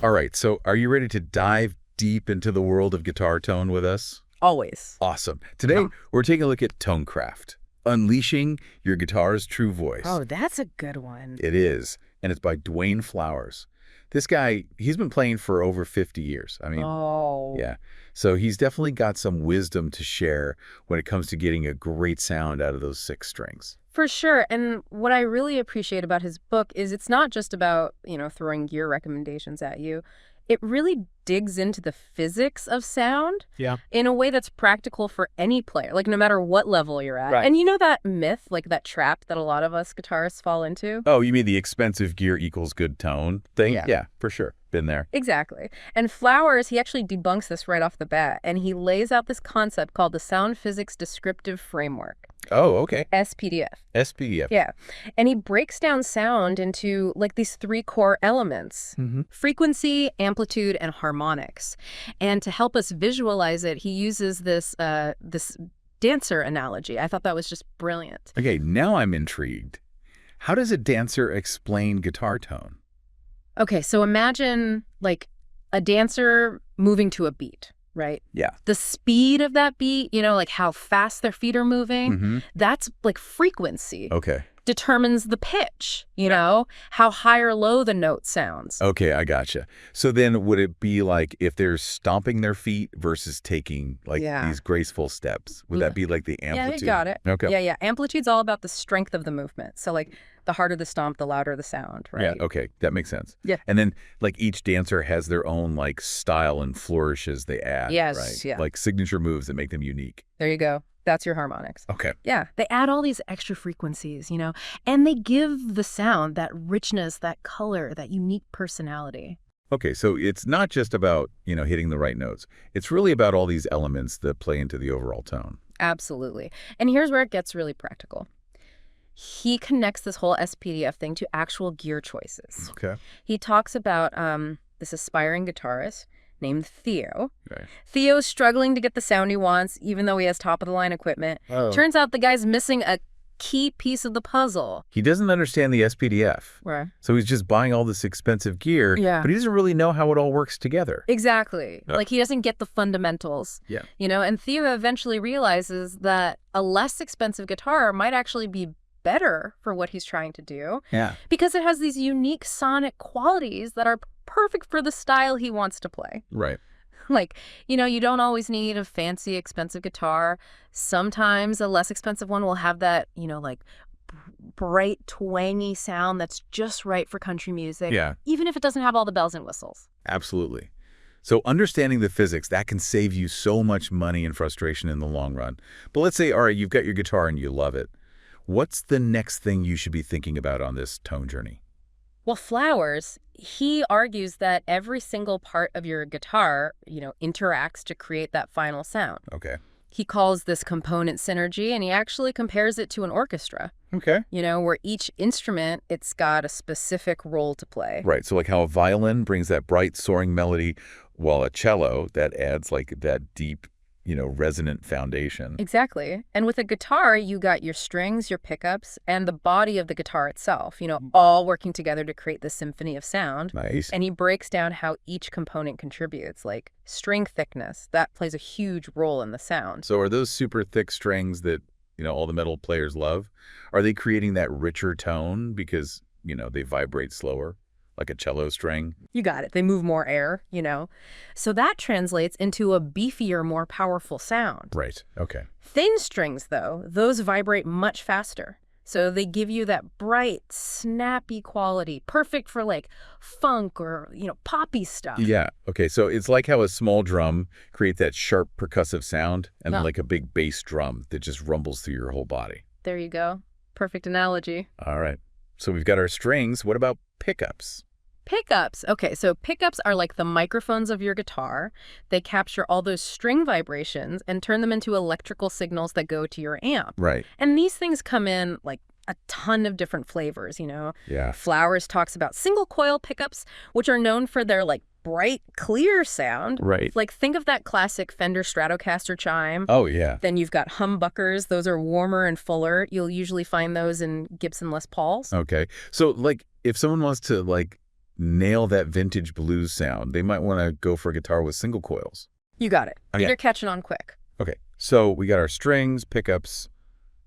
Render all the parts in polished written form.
All right, so are you ready to dive deep into the world of guitar tone with us? Always. Awesome. Today, we're taking a look at Tonecraft, unleashing your guitar's true voice. Oh, that's a good one. It is, and it's by Dwayne Flowers. This guy, he's been playing for over 50 years. I mean, yeah. So he's definitely got some wisdom to share when it comes to getting a great sound out of those 6 strings. For sure. And what I really appreciate about his book is it's not just about, throwing gear recommendations at you. It really digs into the physics of sound in a way that's practical for any player, like no matter what level you're at. Right. And you know that myth, like that trap that a lot of us guitarists fall into? Oh, you mean the expensive gear equals good tone thing? Yeah. Yeah, for sure. Been there. Exactly. And Flowers, he actually debunks this right off the bat, and he lays out this concept called the Sound Physics Descriptive Framework. Oh, okay. SPDF. SPDF. Yeah. And he breaks down sound into like these 3 core elements: frequency, amplitude, and harmonics. And to help us visualize it, he uses this dancer analogy. I thought that was just brilliant. Okay, now I'm intrigued. How does a dancer explain guitar tone? Okay, so imagine like a dancer moving to a beat, right? Yeah. The speed of that beat, like how fast their feet are moving, that's like frequency. Okay. Determines the pitch, how high or low the note sounds. Okay, I gotcha. So then would it be like if they're stomping their feet versus taking like these graceful steps? Would that be like the amplitude? Yeah, you got it. Okay. Yeah. Amplitude's all about the strength of the movement. So like the harder the stomp, the louder the sound, right? Yeah, okay. That makes sense. Yeah. And then like each dancer has their own like style and flourishes they add, Yes, right? yeah. Like signature moves that make them unique. There you go. That's your harmonics. Okay. Yeah. They add all these extra frequencies, and they give the sound that richness, that color, that unique personality. Okay, so it's not just about, hitting the right notes. It's really about all these elements that play into the overall tone. Absolutely. And here's where it gets really practical. He connects this whole SPDF thing to actual gear choices. Okay. He talks about this aspiring guitarist named Theo. Right. Theo's struggling to get the sound he wants, even though he has top-of-the-line equipment. Oh. Turns out the guy's missing a key piece of the puzzle. He doesn't understand the SPDF. Right. So he's just buying all this expensive gear, Yeah. but he doesn't really know how it all works together. Exactly. Like he doesn't get the fundamentals. Yeah. And Theo eventually realizes that a less expensive guitar might actually be better for what he's trying to do. Yeah. Because it has these unique sonic qualities that are perfect for the style he wants to play. Right. Like, you don't always need a fancy, expensive guitar. Sometimes a less expensive one will have that, like bright, twangy sound that's just right for country music. Yeah. Even if it doesn't have all the bells and whistles. Absolutely. So understanding the physics, that can save you so much money and frustration in the long run. But let's say, all right, you've got your guitar and you love it. What's the next thing you should be thinking about on this tone journey? Well, Flowers, he argues that every single part of your guitar, interacts to create that final sound. Okay. He calls this component synergy, and he actually compares it to an orchestra. Okay. Where each instrument, it's got a specific role to play. Right. So like how a violin brings that bright soaring melody, while a cello, that adds like that deep, resonant foundation. Exactly. And with a guitar, you got your strings, your pickups, and the body of the guitar itself, all working together to create this symphony of sound. Nice. And he breaks down how each component contributes, like string thickness. That plays a huge role in the sound. So are those super thick strings that, all the metal players love, are they creating that richer tone because, they vibrate slower? Like a cello string? You got it. They move more air, So that translates into a beefier, more powerful sound. Right. Okay. Thin strings, though, those vibrate much faster. So they give you that bright, snappy quality, perfect for like funk or, poppy stuff. Yeah. Okay. So it's like how a small drum creates that sharp percussive sound and then like a big bass drum that just rumbles through your whole body. There you go. Perfect analogy. All right. So we've got our strings. What about pickups? Pickups. Okay, so pickups are like the microphones of your guitar. They capture all those string vibrations and turn them into electrical signals that go to your amp. Right. And these things come in like a ton of different flavors, Yeah. Flowers talks about single coil pickups, which are known for their like bright, clear sound. Right. Like think of that classic Fender Stratocaster chime. Oh, yeah. Then you've got humbuckers. Those are warmer and fuller. You'll usually find those in Gibson Les Pauls. Okay. So like if someone wants to like nail that vintage blues sound, they might want to go for a guitar with single coils. You got it. Okay. You're catching on quick. Okay, so we got our strings, pickups.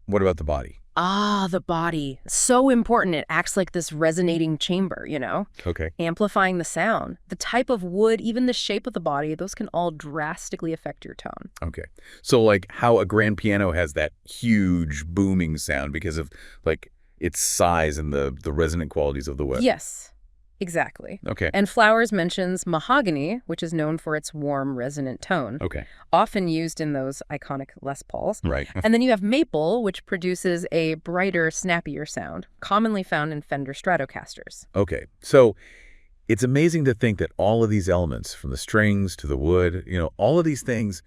What about the body? Ah, the body. So important. It acts like this resonating chamber, you know? Okay. Amplifying the sound. The type of wood, even the shape of the body, those can all drastically affect your tone. Okay. So like how a grand piano has that huge booming sound because of like its size and the resonant qualities of the wood. Yes, exactly. Okay. And Flowers mentions mahogany, which is known for its warm, resonant tone. Okay. Often used in those iconic Les Pauls. Right. And then you have maple, which produces a brighter, snappier sound, commonly found in Fender Stratocasters. Okay. So it's amazing to think that all of these elements, from the strings to the wood, all of these things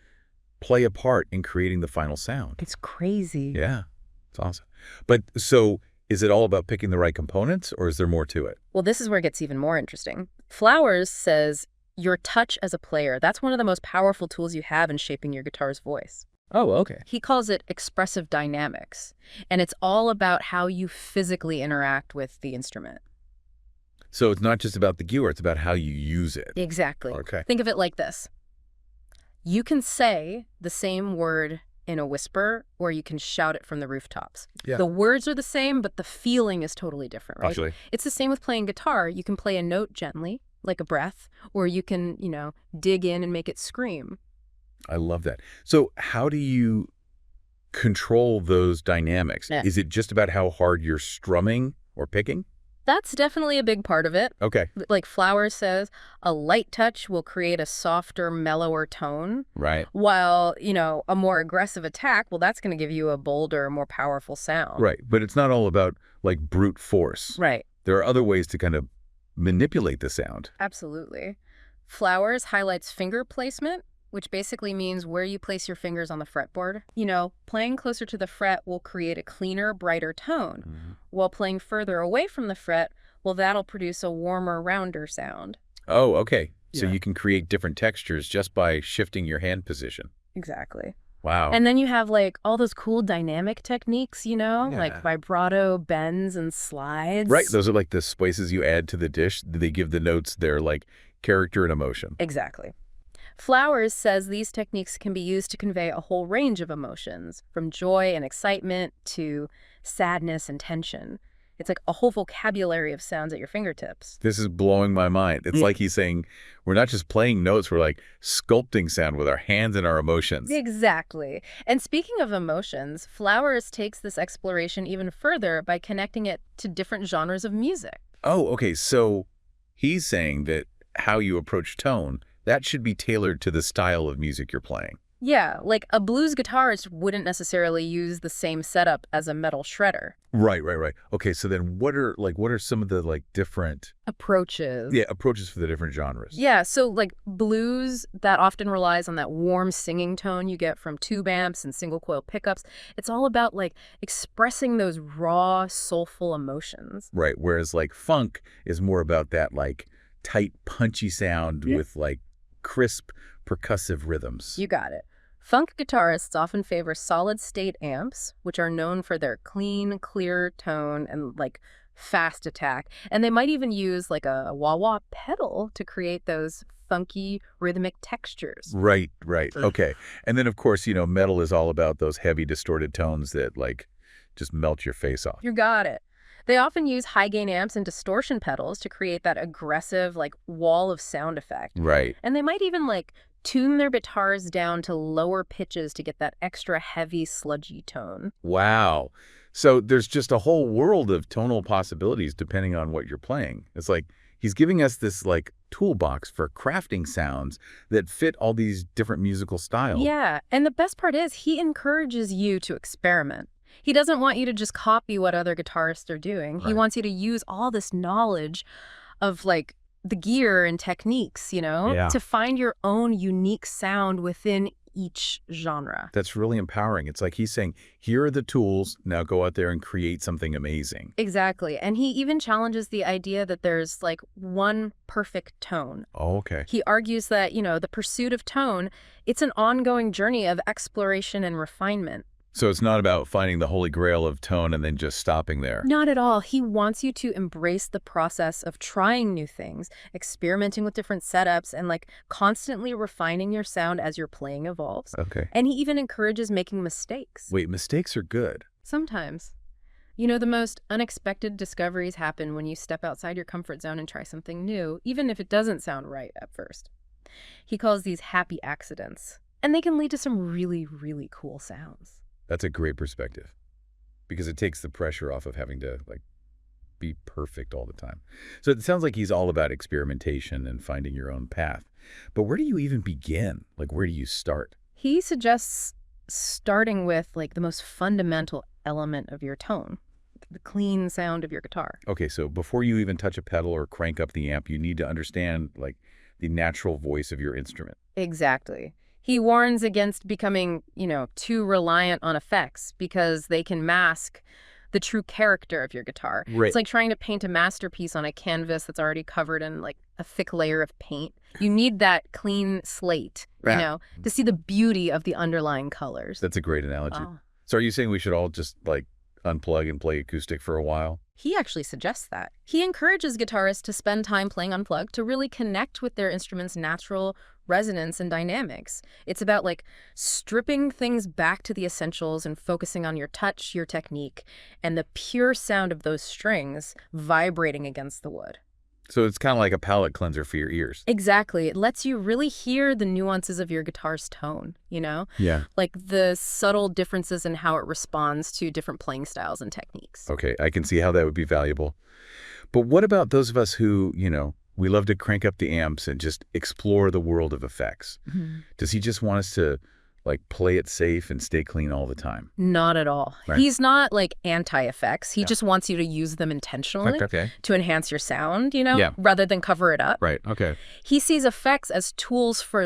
play a part in creating the final sound. It's crazy. Yeah. It's awesome. But so is it all about picking the right components, or is there more to it? Well, this is where it gets even more interesting. Flowers says your touch as a player, that's one of the most powerful tools you have in shaping your guitar's voice. Oh, okay. He calls it expressive dynamics, and it's all about how you physically interact with the instrument. So it's not just about the gear, it's about how you use it. Exactly. Okay. Think of it like this. You can say the same word in a whisper, or you can shout it from the rooftops. Yeah. The words are the same, but the feeling is totally different, right? Actually. It's the same with playing guitar. You can play a note gently, like a breath, or you can, dig in and make it scream. I love that. So how do you control those dynamics? Yeah. Is it just about how hard you're strumming or picking? That's definitely a big part of it. Okay. Like Flowers says, a light touch will create a softer, mellower tone. Right. While, a more aggressive attack, well, that's going to give you a bolder, more powerful sound. Right. But it's not all about like brute force. Right. There are other ways to kind of manipulate the sound. Absolutely. Flowers highlights finger placement, which basically means where you place your fingers on the fretboard. Playing closer to the fret will create a cleaner, brighter tone, while playing further away from the fret, well, that'll produce a warmer, rounder sound. Oh, okay. So Yeah. you can create different textures just by shifting your hand position. Exactly. Wow. And then you have like all those cool dynamic techniques, like vibrato, bends, and slides. Right. Those are like the spices you add to the dish. They give the notes their like character and emotion. Exactly. Flowers says these techniques can be used to convey a whole range of emotions, from joy and excitement to sadness and tension. It's like a whole vocabulary of sounds at your fingertips. This is blowing my mind. It's like he's saying, we're not just playing notes, we're like sculpting sound with our hands and our emotions. Exactly. And speaking of emotions, Flowers takes this exploration even further by connecting it to different genres of music. Oh, okay. So he's saying that how you approach tone, that should be tailored to the style of music you're playing. Yeah, like a blues guitarist wouldn't necessarily use the same setup as a metal shredder. Right. Okay, so then what are some of the like different Approaches. approaches for the different genres? Yeah, so like blues, that often relies on that warm singing tone you get from tube amps and single coil pickups. It's all about like expressing those raw, soulful emotions. Right, whereas like funk is more about that like tight, punchy sound with like crisp, percussive rhythms. You got it. Funk guitarists often favor solid-state amps, which are known for their clean, clear tone and like fast attack. And they might even use like a wah-wah pedal to create those funky rhythmic textures. Right. Okay. And then of course, metal is all about those heavy distorted tones that like just melt your face off. You got it. They often use high-gain amps and distortion pedals to create that aggressive, like, wall of sound effect. Right. And they might even, like, tune their guitars down to lower pitches to get that extra heavy, sludgy tone. Wow. So there's just a whole world of tonal possibilities depending on what you're playing. It's like he's giving us this, like, toolbox for crafting sounds that fit all these different musical styles. Yeah, and the best part is he encourages you to experiment. He doesn't want you to just copy what other guitarists are doing. He wants you to use all this knowledge of like the gear and techniques, to find your own unique sound within each genre. That's really empowering. It's like he's saying, here are the tools, now go out there and create something amazing. Exactly. And he even challenges the idea that there's like one perfect tone. Oh, okay. He argues that, the pursuit of tone, it's an ongoing journey of exploration and refinement. So it's not about finding the holy grail of tone and then just stopping there. Not at all. He wants you to embrace the process of trying new things, experimenting with different setups, and like constantly refining your sound as your playing evolves. Okay. And he even encourages making mistakes. Wait, mistakes are good. Sometimes. You know, the most unexpected discoveries happen when you step outside your comfort zone and try something new, even if it doesn't sound right at first. He calls these happy accidents, and they can lead to some really, really cool sounds. That's a great perspective because it takes the pressure off of having to be perfect all the time. So it sounds like he's all about experimentation and finding your own path. But where do you even begin? Where do you start? He suggests starting with the most fundamental element of your tone, the clean sound of your guitar. Okay, so before you even touch a pedal or crank up the amp, you need to understand the natural voice of your instrument. Exactly. He warns against becoming, too reliant on effects because they can mask the true character of your guitar. Right. It's like trying to paint a masterpiece on a canvas that's already covered in a thick layer of paint. You need that clean slate, to see the beauty of the underlying colors. That's a great analogy. So are you saying we should all just unplug and play acoustic for a while? He actually suggests that. He encourages guitarists to spend time playing unplugged to really connect with their instrument's natural resonance and dynamics. It's about stripping things back to the essentials and focusing on your touch, your technique, and the pure sound of those strings vibrating against the wood. So it's kind of like a palate cleanser for your ears. Exactly. It lets you really hear the nuances of your guitar's tone, Yeah. The subtle differences in how it responds to different playing styles and techniques. Okay, I can see how that would be valuable. But what about those of us who, we love to crank up the amps and just explore the world of effects? Mm-hmm. Does he just want us to play it safe and stay clean all the time? Not at all. Right. He's not anti-effects. He just wants you to use them intentionally to enhance your sound, rather than cover it up. Right, okay. He sees effects as tools for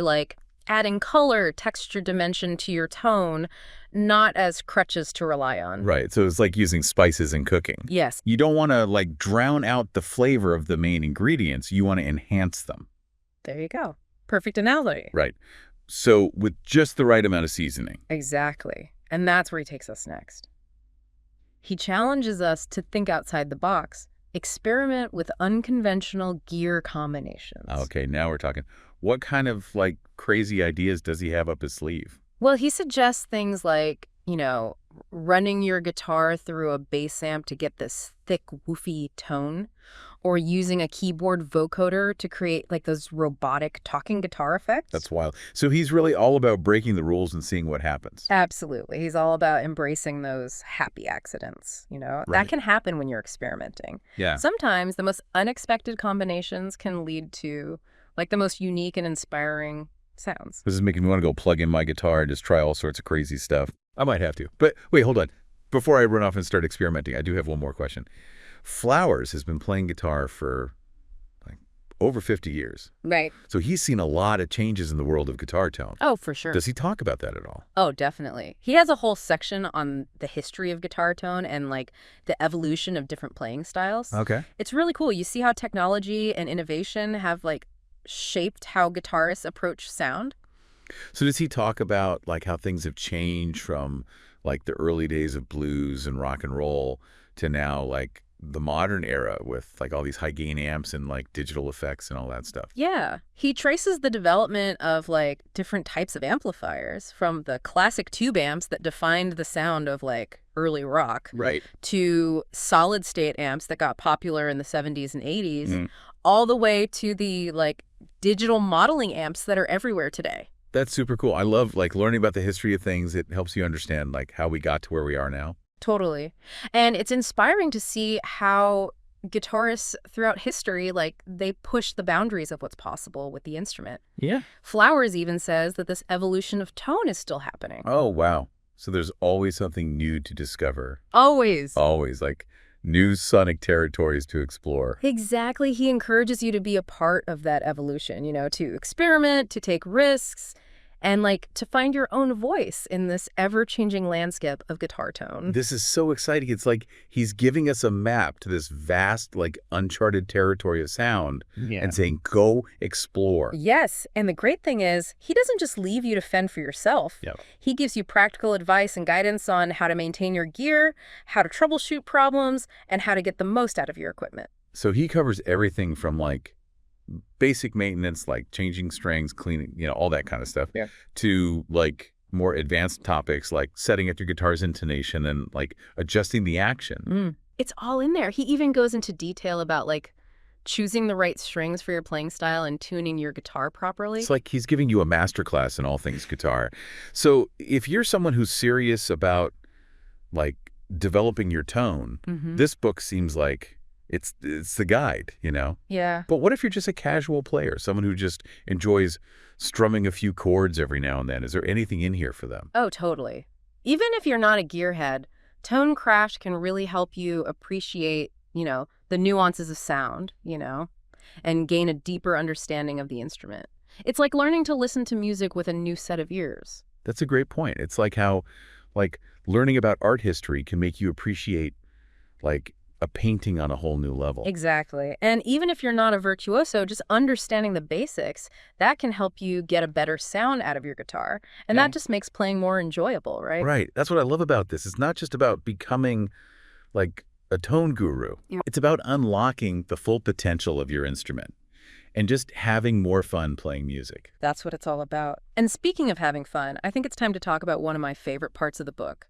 adding color, texture, dimension to your tone, not as crutches to rely on. Right, so it's like using spices in cooking. Yes. You don't want to drown out the flavor of the main ingredients. You want to enhance them. There you go. Perfect analogy. Right. So with just the right amount of seasoning. Exactly. And that's where he takes us next. He challenges us to think outside the box, experiment with unconventional gear combinations. Okay, now we're talking. What kind of crazy ideas does he have up his sleeve? Well, he suggests things like, running your guitar through a bass amp to get this thick, woofy tone, or using a keyboard vocoder to create those robotic talking guitar effects. That's wild. So he's really all about breaking the rules and seeing what happens. Absolutely. He's all about embracing those happy accidents, Right. That can happen when you're experimenting. Yeah. Sometimes the most unexpected combinations can lead to the most unique and inspiring sounds. This is making me want to go plug in my guitar and just try all sorts of crazy stuff. I might have to. But wait, hold on. Before I run off and start experimenting, I do have one more question. Flowers has been playing guitar for over 50 years. Right. So he's seen a lot of changes in the world of guitar tone. Oh, for sure. Does he talk about that at all? Oh, definitely. He has a whole section on the history of guitar tone and the evolution of different playing styles. Okay. It's really cool. You see how technology and innovation have shaped how guitarists approach sound. So does he talk about how things have changed from the early days of blues and rock and roll to now the modern era with all these high gain amps and digital effects and all that stuff? Yeah. He traces the development of different types of amplifiers from the classic tube amps that defined the sound of early rock, Right, to solid state amps that got popular in the 70s and 80s, all the way to the digital modeling amps that are everywhere today. That's super cool. I love learning about the history of things. It helps you understand how we got to where we are now. Totally. And it's inspiring to see how guitarists throughout history, they push the boundaries of what's possible with the instrument. Yeah. Flowers even says that this evolution of tone is still happening. Oh, wow. So there's always something new to discover. Always. Always. New sonic territories to explore. Exactly. He encourages you to be a part of that evolution, to experiment, to take risks, and like to find your own voice in this ever-changing landscape of guitar tone. This is so exciting. It's like he's giving us a map to this vast, like, uncharted territory of sound and saying, go explore. Yes, and the great thing is, he doesn't just leave you to fend for yourself. Yep. He gives you practical advice and guidance on how to maintain your gear, how to troubleshoot problems, and how to get the most out of your equipment. So he covers everything from, like, basic maintenance, like changing strings, cleaning, all that kind of stuff, to, like, more advanced topics like setting up your guitar's intonation and, like, adjusting the action. It's all in there. He even goes into detail about, like, choosing the right strings for your playing style and tuning your guitar properly. It's like he's giving you a masterclass in all things guitar. So if you're someone who's serious about, like, developing your tone, this book seems like it's the guide, Yeah. But what if you're just a casual player, someone who just enjoys strumming a few chords every now and then? Is there anything in here for them? Oh, totally. Even if you're not a gearhead, Tone Crash can really help you appreciate, the nuances of sound, and gain a deeper understanding of the instrument. It's like learning to listen to music with a new set of ears. That's a great point. It's like how, like, learning about art history can make you appreciate, like, a painting on a whole new level. Exactly. And even if you're not a virtuoso, just understanding the basics, that can help you get a better sound out of your guitar. And that just makes playing more enjoyable, right? Right. That's what I love about this. It's not just about becoming, like, a tone guru. It's about unlocking the full potential of your instrument and just having more fun playing music. That's what it's all about. And speaking of having fun, I think it's time to talk about one of my favorite parts of the book,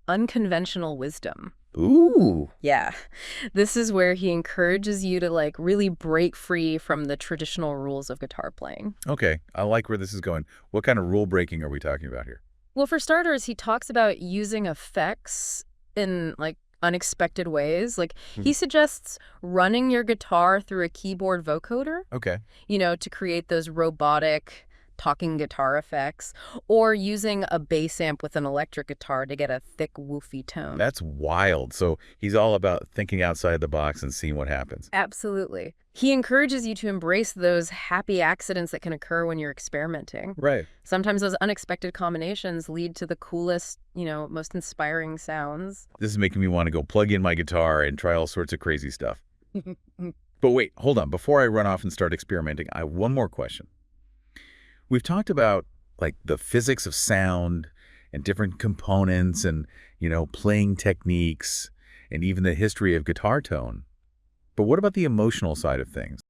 unconventional wisdom. Ooh. Yeah. This is where he encourages you to, like, really break free from the traditional rules of guitar playing. Okay. I like where this is going. What kind of rule breaking are we talking about here? Well, for starters, he talks about using effects in, like, unexpected ways. Like, he suggests running your guitar through a keyboard vocoder, Okay. to create those robotic talking guitar effects, or using a bass amp with an electric guitar to get a thick, woofy tone. That's wild. So he's all about thinking outside the box and seeing what happens. Absolutely. He encourages you to embrace those happy accidents that can occur when you're experimenting. Right. Sometimes those unexpected combinations lead to the coolest, most inspiring sounds. This is making me want to go plug in my guitar and try all sorts of crazy stuff. But wait, hold on. Before I run off and start experimenting, I have one more question. We've talked about, like, the physics of sound and different components and, playing techniques and even the history of guitar tone. But what about the emotional side of things?